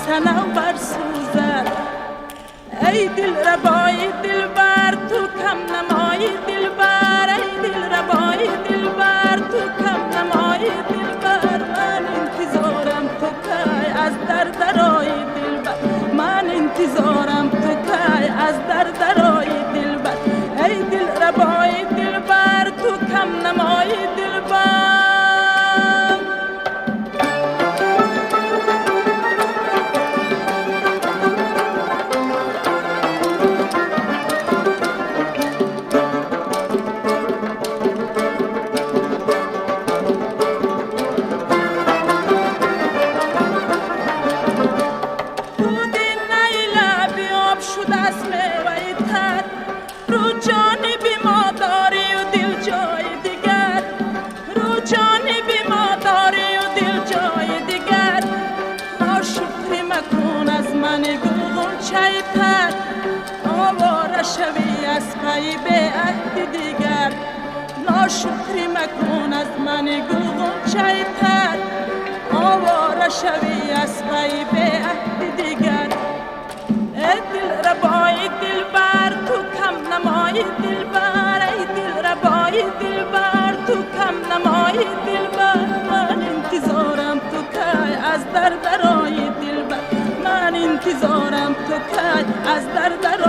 صنوبر سوزد. ای دل ربای دلبر تو کم نمای دلبر، ای دل ربای دلبر تو کم نمای دلبر. من انتظارم تو که از در درای دلبر، من انتظارم تو که از در درای دلبر. ای دل ربای دلبر تو کم نمای دلبر. شوی از پی به عهد دیگر، ناشکری مکن از من گلغنچه تر. آواره شوی از پی به عهد دیگر. ای دل ربای دلبر تو کم نمای دلبر، ای دل ربای دلبر تو کم نمای دلبر. من انتظارم تو که از در درای دلبر، من انتظارم تو که از در درای